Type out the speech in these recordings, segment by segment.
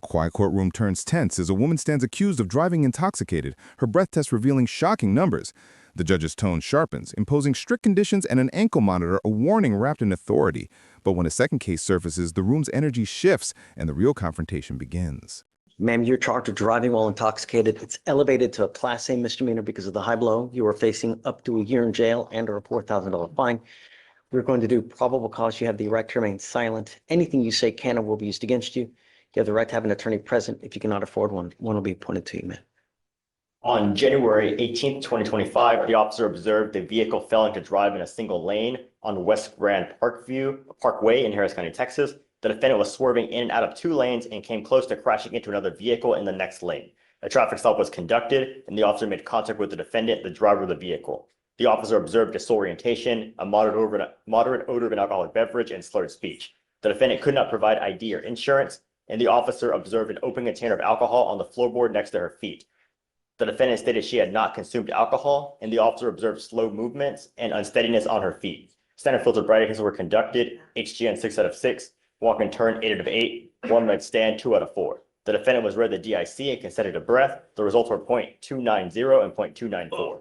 quiet courtroom turns tense as a woman stands accused of driving intoxicated, her breath test revealing shocking numbers. The judge's tone sharpens, imposing strict conditions and an ankle monitor, a warning wrapped in authority. But when a second case surfaces, the room's energy shifts and the real confrontation begins. Ma'am, you're charged with driving while intoxicated. It's elevated to a Class A misdemeanor because of the high blow. You are facing up to a year in jail and or a $4,000 fine. We're going to do probable cause. You have the right to remain silent. Anything you say can or will be used against you. You have the right to have an attorney present. If you cannot afford one, one will be appointed to you, ma'am. On January 18th, 2025, the officer observed the vehicle failing to drive in a single lane on West Grand Parkway in Harris County, Texas. The defendant was swerving in and out of two lanes and came close to crashing into another vehicle in the next lane. A traffic stop was conducted, and the officer made contact with the defendant, the driver of the vehicle. The officer observed disorientation, a moderate odor of an alcoholic beverage, and slurred speech. The defendant could not provide ID or insurance, and the officer observed an open container of alcohol on the floorboard next to her feet. The defendant stated she had not consumed alcohol, and the officer observed slow movements and unsteadiness on her feet. Standard filter Bradicus were conducted, HGN 6 out of 6, walk and turn 8 out of 8, 1 minute stand 2 out of 4. The defendant was read the DIC and consented to breath. The results were 0.290 and 0.294.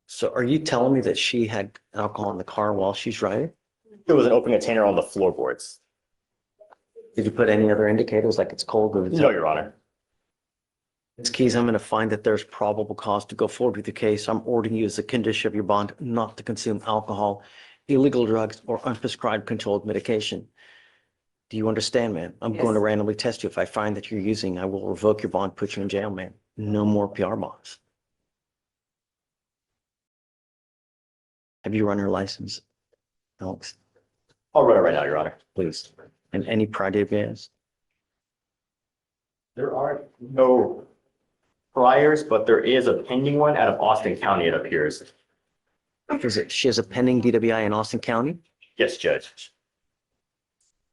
So are you telling me that she had alcohol in the car while she's driving? There was an open container on the floorboards. Did you put any other indicators like it's cold? Or No, Your Honor. Ms. Keys, I'm going to find that there's probable cause to go forward with the case. I'm ordering you as a condition of your bond not to consume alcohol, illegal drugs, or unprescribed controlled medication. Do you understand, ma'am? I'm going to randomly test you. If I find that you're using, I will revoke your bond, put you in jail, ma'am. No more PR bonds. Have you run your license, Alex? I'll run it right now, Your Honor. Please. And any prior bias? There are no priors, but there is a pending one out of Austin County, it appears. She has a pending DWI in Austin County? Yes, Judge.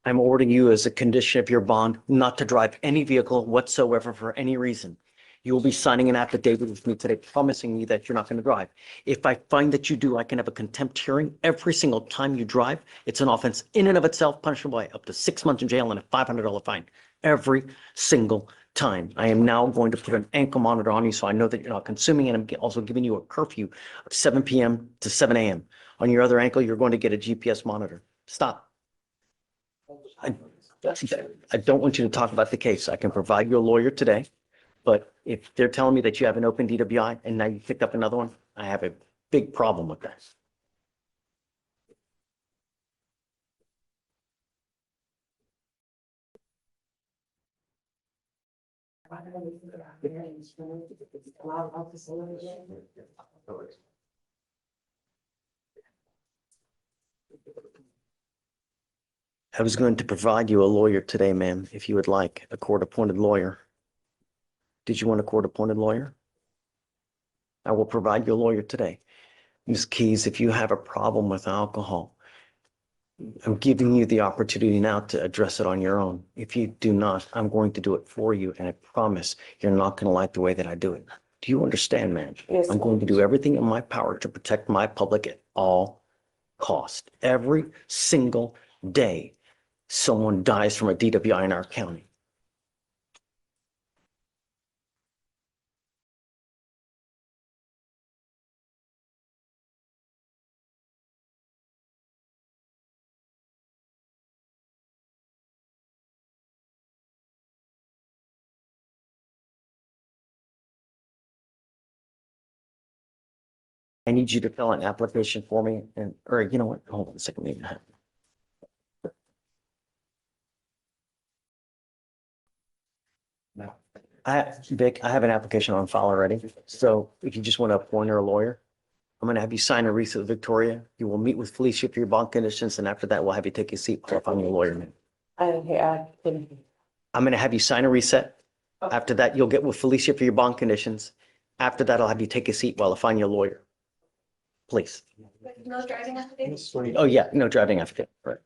I'm ordering you as a condition of your bond not to drive any vehicle whatsoever for any reason. You will be signing an affidavit with me today promising me that you're not going to drive. If I find that you do, I can have a contempt hearing every single time you drive. It's an offense in and of itself, punishable by up to 6 months in jail and a $500 fine every single time. I am now going to put an ankle monitor on you so I know that you're not consuming, and I'm also giving you a curfew of 7 p.m. to 7 a.m. On your other ankle, you're going to get a GPS monitor. Stop. I don't want you to talk about the case. I can provide you a lawyer today, but if they're telling me that you have an open DWI and now you picked up another one, I have a big problem with that. I was going to provide you a lawyer today, ma'am, if you would like, a court-appointed lawyer. Did you want a court-appointed lawyer? I will provide you a lawyer today. Ms. Keys, if you have a problem with alcohol, I'm giving you the opportunity now to address it on your own. If you do not, I'm going to do it for you, and I promise you're not going to like the way that I do it. Do you understand, ma'am? Yes. I'm going to do everything in my power to protect my public at all costs. Every single day, someone dies from a DWI in our county. I need you to fill out an application for me, and, or you know what, hold on a second, maybe. Vic, I have an application on file already. So if you just want to appoint her a lawyer, I'm going to have you sign a receipt with Victoria. You will meet with Felicia for your bond conditions, and after that, we'll have you take a seat while I find your lawyer. I'm going to have you sign a reset. After that, you'll get with Felicia for your bond conditions. After that, I'll have you take a seat while I find your lawyer. Please. No driving affidavit? Oh, yeah, no driving affidavit, right.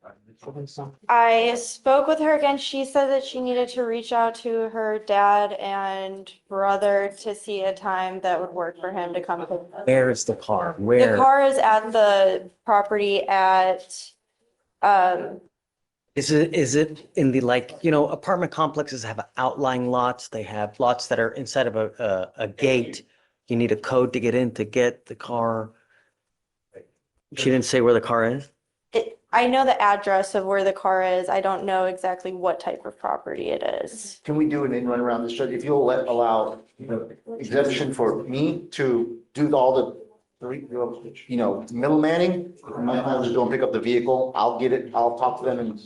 I spoke with her again. She said that she needed to reach out to her dad and brother to see a time that would work for him to come. Where is the car? The Where? car is at the property at Is it in the, like, you know, apartment complexes have outlying lots. They have lots that are inside of a gate. You need a code to get in to get the car. She didn't say where the car is? I know the address of where the car is. I don't know exactly what type of property it is. Can we do an in run around this, Judge? If you'll allow exemption for me to do all the, middlemanning, my clients don't pick up the vehicle, I'll get it, I'll talk to them and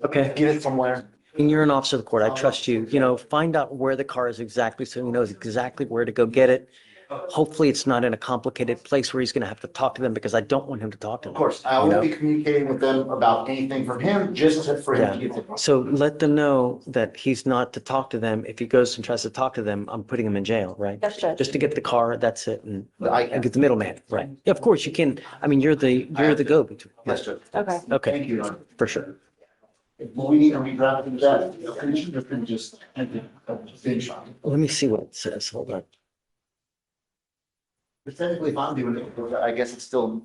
Okay. get it somewhere. And you're an officer of the court. I trust you. You know, find out where the car is exactly so he knows exactly where to go get it. Hopefully it's not in a complicated place where he's gonna have to talk to them because I don't want him to talk to Of them. course, I won't be communicating with them about anything from him, for him to get the. So let them know that he's not to talk to them. If he goes and tries to talk to them, I'm putting him in jail, right? Yes, Judge. Just to get the car, that's it, and I get the middleman, right? Yeah, of course you can. I mean, you're the go-between. Yes, Judge. Okay. Okay, Thank you, Your Honor. for sure. Will we need to redraft that? Let me see what it says. Hold on. But technically, if I'm doing it, I guess it's still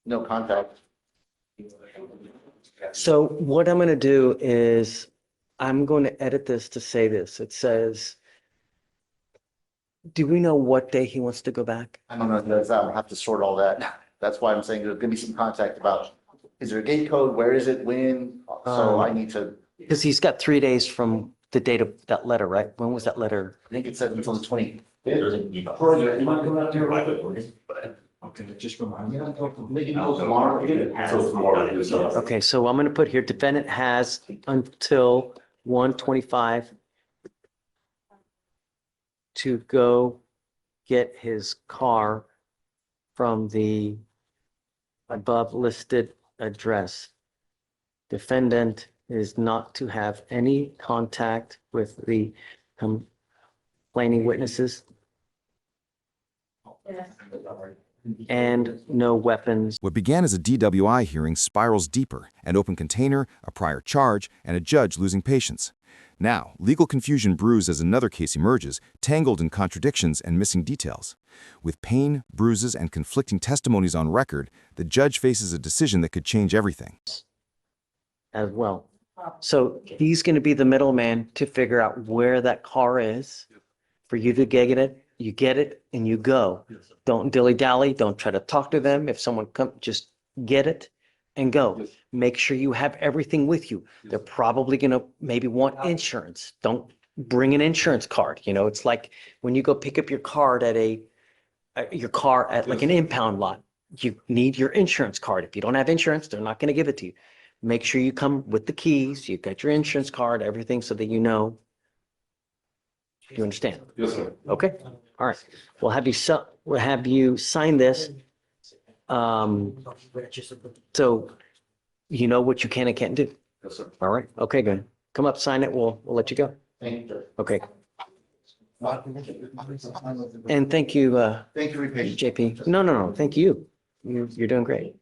no contact. So what I'm gonna do is I'm going to edit this to say this. It says, do we know what day he wants to go back? I don't know if that's, I'll have to sort all that. That's why I'm saying there's gonna be some contact about, is there a gate code? Where is it? When? So I need to, Because he's got 3 days from the date of that letter, right? When was that letter? I think it says until the 20th. Okay, so I'm gonna put here, defendant has until 1:25 to go get his car from the above listed address. Defendant is not to have any contact with the complaining witnesses and no weapons. What began as a DWI hearing spirals deeper, an open container, a prior charge, and a judge losing patience. Now, legal confusion brews as another case emerges, tangled in contradictions and missing details. With pain, bruises, and conflicting testimonies on record, the judge faces a decision that could change everything. As well. So he's going to be the middleman to figure out where that car is for you to get it. You get it and you go. Don't dilly-dally. Don't try to talk to them. If someone comes, just get it and go. Make sure you have everything with you. They're probably going to maybe want insurance. Don't bring an insurance card. You know, it's like when you go pick up your card at your car at like an impound lot. You need your insurance card. If you don't have insurance, they're not going to give it to you. Make sure you come with the keys, you got your insurance card, everything so that you know. You understand? Yes, sir. Okay, all right. We'll have you sign this. So you know what you can and can't do. Yes, sir. All right, okay, good. Come up, sign it, we'll let you go. Thank you. Okay, and thank you, Thank you for your patience. JP. No, thank you. You're doing great.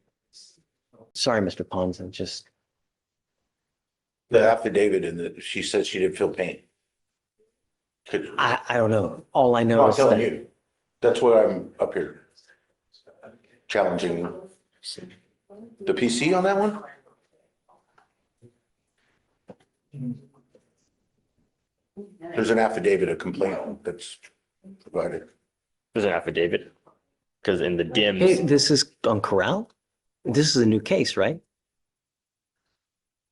Sorry, Mr. Pons, I'm just, The affidavit and she said she didn't feel pain. I don't know. All I know I'm is telling that. you, that's why I'm up here challenging the PC on that one. There's an affidavit, a complaint that's provided. There's an affidavit, because in the Hey, DIMS, this is on Corral? This is a new case, right?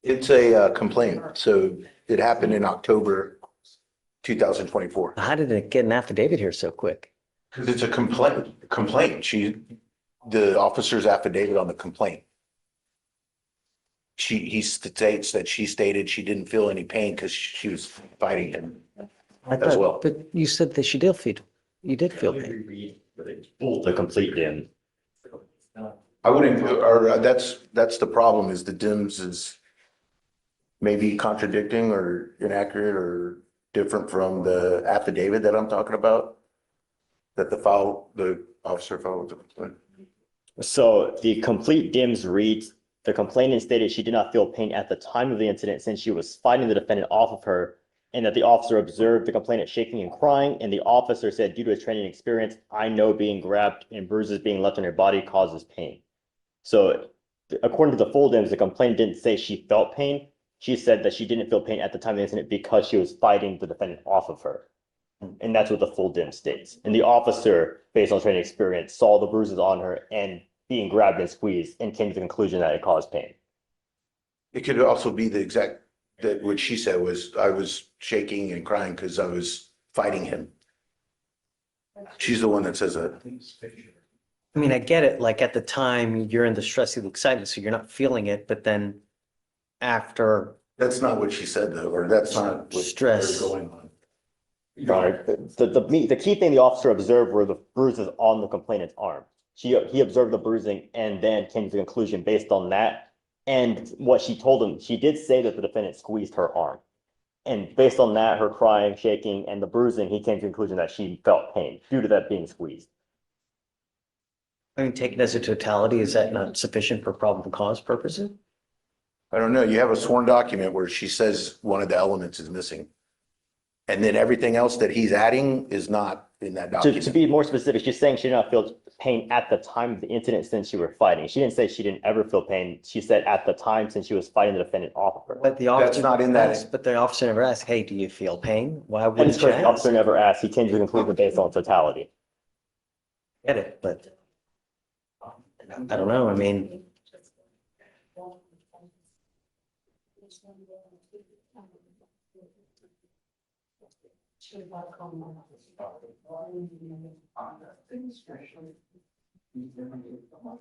It's a complaint, so it happened in October 2024. How did it get an affidavit here so quick? Because it's a complaint. The officer's affidavit on the complaint. He states that she stated she didn't feel any pain because she was fighting him. I As thought- well. But you said that you did feel, you did feel pain. the complete DIM. I wouldn't, or that's the problem, is the DIMS is maybe contradicting or inaccurate or different from the affidavit that I'm talking about. That the officer filed with the complaint. So the complete DIMS reads, the complainant stated she did not feel pain at the time of the incident since she was fighting the defendant off of her, and that the officer observed the complainant shaking and crying, and the officer said, due to his training experience, I know being grabbed and bruises being left on her body causes pain. So according to the full DIMS, the complainant didn't say she felt pain. she said that she didn't feel pain at the time of the incident because she was fighting the defendant off of her. And that's what the full dim states. And the officer, based on training experience, saw the bruises on her and being grabbed and squeezed and came to the conclusion that it caused pain. It could also be the exact, that what she said was, I was shaking and crying because I was fighting him. She's the one that says that. I mean, I get it, like at the time, you're in the stress of the excitement, so you're not feeling it, but then after, That's not what she said though, or that's not what Stress. they're going on. Your Honor, the key thing the officer observed were the bruises on the complainant's arm. He observed the bruising and then came to the conclusion based on that. And what she told him, she did say that the defendant squeezed her arm. And based on that, her crying, shaking, and the bruising, he came to the conclusion that she felt pain due to that being squeezed. I mean, taken as a totality, is that not sufficient for probable cause purposes? I don't know. You have a sworn document where she says one of the elements is missing. And then everything else that he's adding is not in that To document. be more specific, she's saying she did not feel pain at the time of the incident since you were fighting. She didn't say she didn't ever feel pain. She said at the time since she was fighting the defendant off of her. But the officer. not in that. asked- But the officer never asked, hey, do you feel pain? Why And wouldn't you the officer ask? never asked. He came to the conclusion based on totality. Get it, but I don't know, I mean,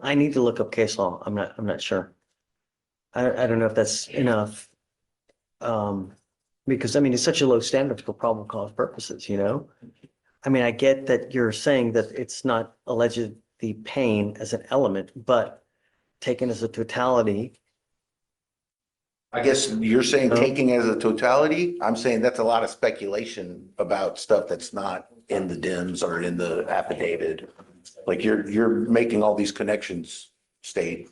I need to look up case law. I'm not sure. I don't know if that's enough. Because I mean, it's such a low standard for probable cause purposes, you know? I mean, I get that you're saying that it's not alleged the pain as an element, but taken as a totality. I guess you're saying No. taking it as a totality. I'm saying that's a lot of speculation about stuff that's not in the DIMS or in the affidavit. Like you're making all these connections state.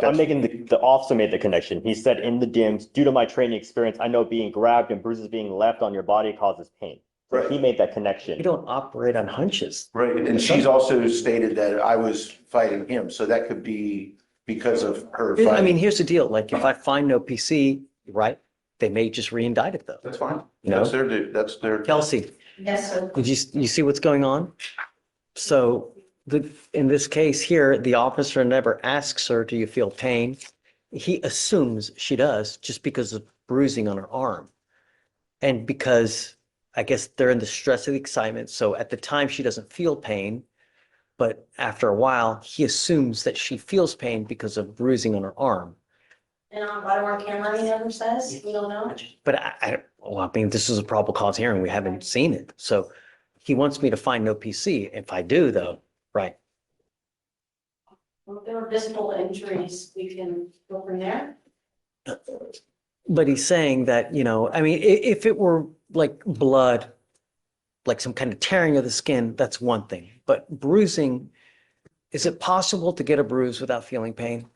I'm making the officer made the connection. He said in the DIMS, due to my training experience, I know being grabbed and bruises being left on your body causes pain. So Right. he made that You connection. don't operate on hunches. Right. And she's also stated that I was fighting him. So that could be because of her I mean, fighting. here's the deal, like if I find no PC, right, they may just re-indict it though. That's fine. You know? That's their. Kelsey, Yes, sir. did you see what's going on? So in this case here, the officer never asks her, do you feel pain? He assumes she does just because of bruising on her arm. And because I guess they're in the stress of the excitement. So at the time she doesn't feel pain, but after a while, he assumes that she feels pain because of bruising on her arm. And on body worn camera, he never says, we don't know. But I mean, this is a probable cause hearing. We haven't seen it. So he wants me to find no PC. If I do though, right. Well, if there are visible injuries, we can go from there. But he's saying that, you know, I mean, if it were like blood, like some kind of tearing of the skin, that's one thing. But bruising, is it possible to get a bruise without feeling pain?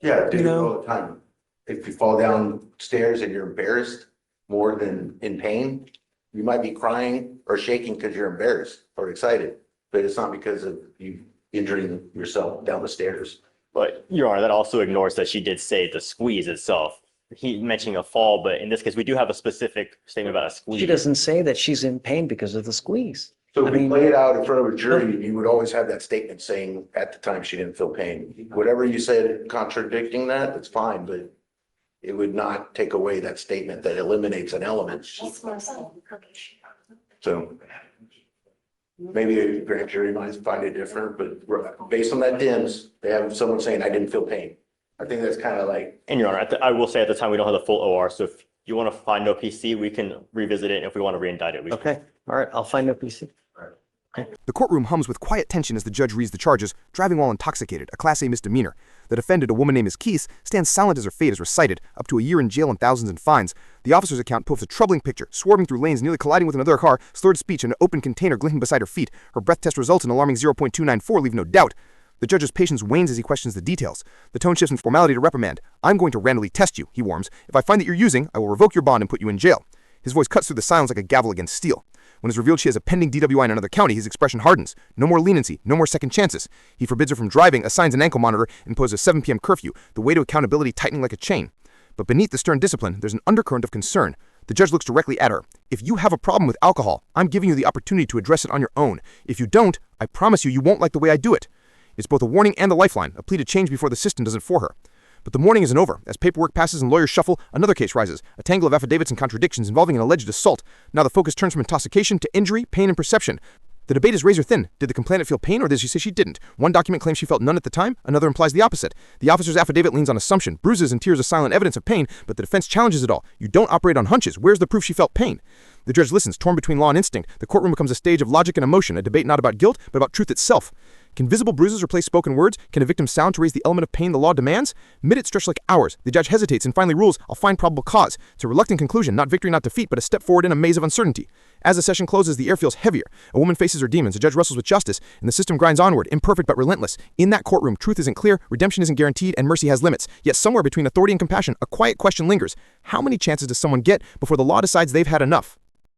Yeah, I do You it know? all the time. If you fall downstairs and you're embarrassed more than in pain, you might be crying or shaking because you're embarrassed or excited, but it's not because of you injuring yourself down the stairs. But Your Honor, that also ignores that she did say the squeeze itself. He mentioning a fall, but in this case, we do have a specific statement about a squeeze. She doesn't say that she's in pain because of the squeeze. So I if we mean- play it out in front of a jury, you would always have that statement saying at the time she didn't feel pain. Whatever you said contradicting that, that's fine, but it would not take away that statement that eliminates an element. That's what I'm saying. So maybe a grand jury might find it different, but based on that DIMS, they have someone saying, I didn't feel pain. I think that's kind of like, And Your Honor, I will say at the time, we don't have the full OR, so if you want to find no PC, we can revisit it. If we want to re-indict it, we can. Okay, all right, I'll find no PC. The courtroom hums with quiet tension as the judge reads the charges, driving while intoxicated, a Class A misdemeanor. The defendant, a woman named Ms. Keese, stands silent as her fate is recited, up to a year in jail and thousands in fines. The officer's account paints a troubling picture, swerving through lanes, nearly colliding with another car, slurred speech, and an open container glinting beside her feet. Her breath test results in alarming 0.294 leave no doubt. The judge's patience wanes as he questions the details. The tone shifts from formality to reprimand. I'm going to randomly test you, he warns. If I find that you're using, I will revoke your bond and put you in jail. His voice cuts through the silence like a gavel against steel. When it's revealed she has a pending DWI in another county, his expression hardens. No more leniency, no more second chances. He forbids her from driving, assigns an ankle monitor, and imposes a 7 p.m. curfew, the way to accountability tightening like a chain. But beneath the stern discipline, there's an undercurrent of concern. The judge looks directly at her. If you have a problem with alcohol, I'm giving you the opportunity to address it on your own. If you don't, I promise you won't like the way I do it. It's both a warning and a lifeline, a plea to change before the system does it for her. But the morning isn't over. As paperwork passes and lawyers shuffle, another case rises, a tangle of affidavits and contradictions involving an alleged assault. Now the focus turns from intoxication to injury, pain, and perception. The debate is razor thin. Did the complainant feel pain, or did she say she didn't? One document claims she felt none at the time, another implies the opposite. The officer's affidavit leans on assumption. Bruises and tears are silent evidence of pain, but the defense challenges it all. You don't operate on hunches. Where's the proof she felt pain? The judge listens, torn between law and instinct. The courtroom becomes a stage of logic and emotion, a debate not about guilt, but about truth itself. Can visible bruises replace spoken words? Can a victim's sound to raise the element of pain the law demands? Minutes stretch like hours. The judge hesitates and finally rules, I'll find probable cause. It's a reluctant conclusion, not victory, not defeat, but a step forward in a maze of uncertainty. As the session closes, the air feels heavier. A woman faces her demons, a judge wrestles with justice, and the system grinds onward, imperfect but relentless. In that courtroom, truth isn't clear, redemption isn't guaranteed, and mercy has limits. Yet somewhere between authority and compassion, a quiet question lingers. How many chances does someone get before the law decides they've had enough?